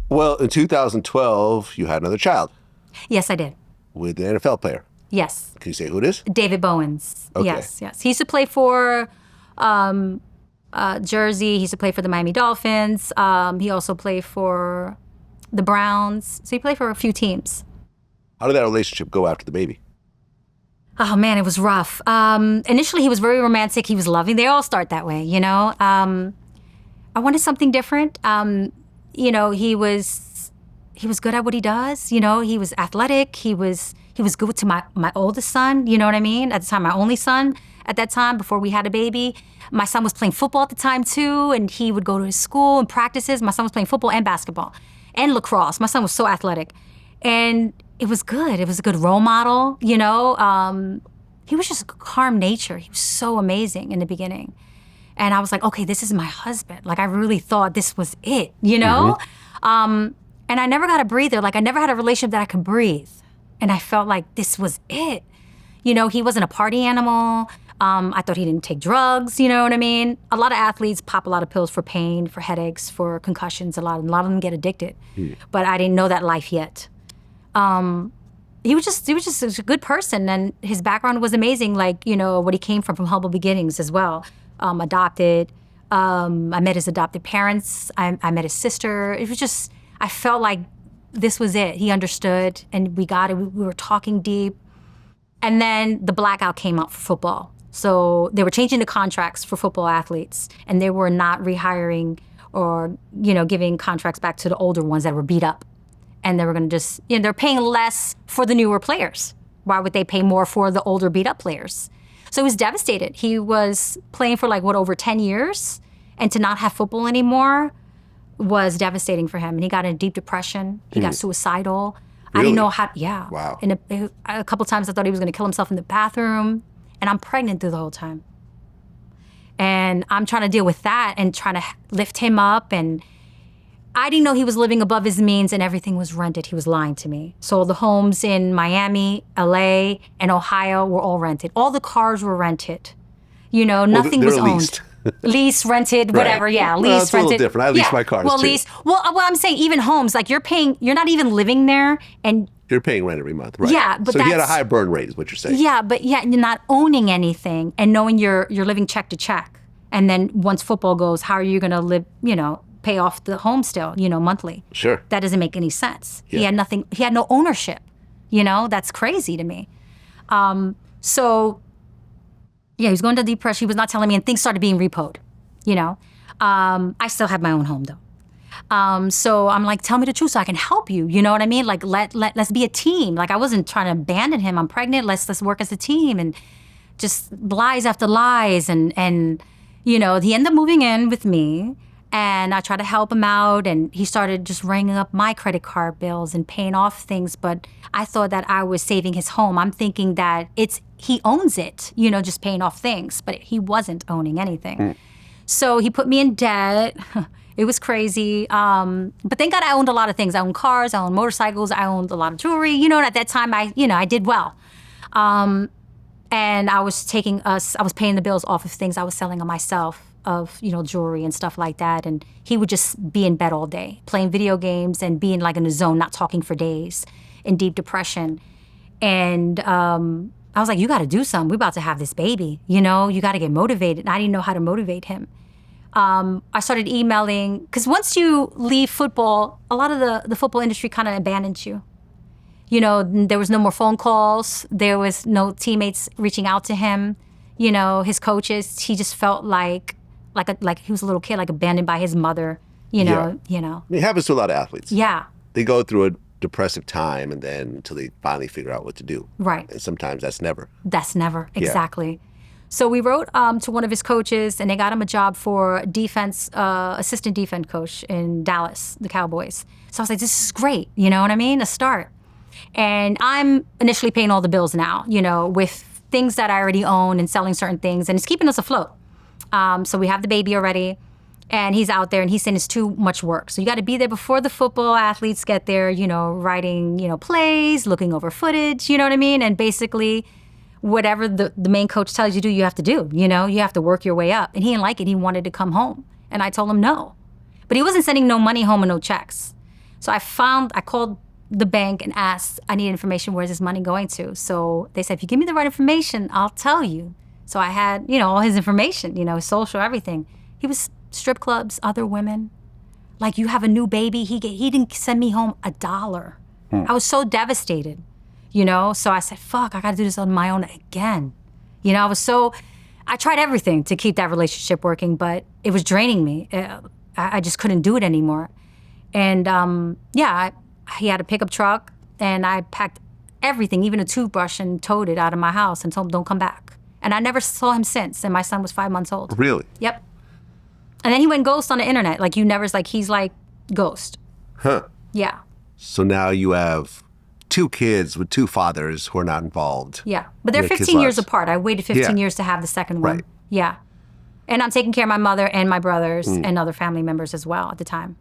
Well, in 2012, you had another child Yes, I did. with an NFL player. Yes. Can you say who it is? David Bowens. Okay. Yes. He used to play for Jersey. He used to play for the Miami Dolphins. He also played for the Browns. So he played for a few teams. How did that relationship go after the baby? Oh, man, it was rough. Initially, he was very romantic. He was loving. They all start that way, you know? I wanted something different. You know, he was good at what he does. You know, he was athletic. He was good to my oldest son, you know what I mean? At the time, my only son at that time, before we had a baby. My son was playing football at the time, too, and he would go to his school and practices. My son was playing football and basketball and lacrosse. My son was so athletic. And it was good. It was a good role model, you know? He was just a calm nature. He was so amazing in the beginning. And I was like, okay, this is my husband. Like, I really thought this was it, you know? And I never got a breather. Like, I never had a relationship that I could breathe. And I felt like this was it. You know, he wasn't a party animal. I thought he didn't take drugs, you know what I mean? A lot of athletes pop a lot of pills for pain, for headaches, for concussions. A lot of them get addicted. But I didn't know that life yet. He was just a good person, and his background was amazing. Like, you know, what he came from humble beginnings as well. Adopted. I met his adopted parents. I met his sister. It was just, I felt like this was it. He understood, and we got it. We were talking deep. And then the blackout came up for football. So they were changing the contracts for football athletes, and they were not rehiring or, you know, giving contracts back to the older ones that were beat up. And they were going to just, you know, they're paying less for the newer players. Why would they pay more for the older beat up players? So he was devastated. He was playing for like, over 10 years, and to not have football anymore was devastating for him. And he got in a deep depression. He got suicidal. Really? I didn't know how, yeah. Wow. And a couple times I thought he was going to kill himself in the bathroom. And I'm pregnant through the whole time. And I'm trying to deal with that and trying to lift him up. And I didn't know he was living above his means and everything was rented. He was lying to me. So the homes in Miami, LA, and Ohio were all rented. All the cars were rented. You know, nothing was owned. Leased. Lease, rented, whatever, Right. yeah. Well, Lease, it's a rented. little different. I lease my cars, well, too. Lease. Well, I'm saying even homes, like you're not even living there, and You're paying rent every month, right? Yeah, but so he had a that's- high burn rate, is what you're saying. you're not owning anything and knowing you're living check to check. And then once football goes, how are you going to live, you know, pay off the home still, you know, monthly? Sure. That doesn't make any sense. Yeah. He had nothing, he had no ownership, you know? That's crazy to me. So, yeah, he was going to depression. He was not telling me, and things started being repoed, you know? I still have my own home, though. So I'm like, tell me the truth so I can help you. You know what I mean? Like, let's be a team. Like, I wasn't trying to abandon him. I'm pregnant. Let's work as a team. And just lies after lies. And you know, he ended up moving in with me. And I tried to help him out. And he started just ringing up my credit card bills and paying off things. But I thought that I was saving his home. I'm thinking that he owns it, you know, just paying off things. But he wasn't owning anything. So he put me in debt. It was crazy. But thank God I owned a lot of things. I owned cars, I owned motorcycles, I owned a lot of jewelry. You know, and at that time, I did well. And I was paying the bills off of things I was selling on myself, of, you know, jewelry and stuff like that. And he would just be in bed all day, playing video games and being like in a zone, not talking for days, in deep depression. And I was like, you got to do something. We're about to have this baby. You know, you got to get motivated. And I didn't know how to motivate him. I started emailing, because once you leave football, a lot of the football industry kind of abandons you. You know, there was no more phone calls. There was no teammates reaching out to him. You know, his coaches, he just felt like he was a little kid, like abandoned by his mother, you know. It happens to a lot of athletes. Yeah. They go through a depressive time and then until they finally figure out what to do. Right. And sometimes that's never. That's never, exactly. So we wrote to one of his coaches, and they got him a job for assistant defense coach in Dallas, the Cowboys. So I was like, this is great, you know what I mean? A start. And I'm initially paying all the bills now, you know, with things that I already own and selling certain things, and it's keeping us afloat. So we have the baby already, and he's out there, and he's saying it's too much work. So you got to be there before the football athletes get there, you know, writing, you know, plays, looking over footage, you know what I mean? And basically, whatever the main coach tells you to do, you have to do. You know, you have to work your way up. And he didn't like it. He wanted to come home. And I told him no. But he wasn't sending no money home and no checks. So I called the bank and asked, I need information, where's this money going to? So they said, if you give me the right information, I'll tell you. So I had, all his information, his social, everything. He was strip clubs, other women. Like, you have a new baby. He didn't send me home $1. I was so devastated, So I said, fuck, I got to do this on my own again. I tried everything to keep that relationship working, but it was draining me. I just couldn't do it anymore. And he had a pickup truck, and I packed everything, even a toothbrush, and towed it out of my house and told him, don't come back. And I never saw him since, and my son was 5 months old. Really? Yep. And then he went ghost on the internet. Like, he's like ghost. Huh. Yeah. So now you have 2 kids with 2 fathers who are not involved. Yeah. But they're in the kids' 15 years lives. apart. I waited 15 Yeah. years to have the second one. Right. Yeah. And I'm taking care of my mother and my brothers and other family members as well at the time.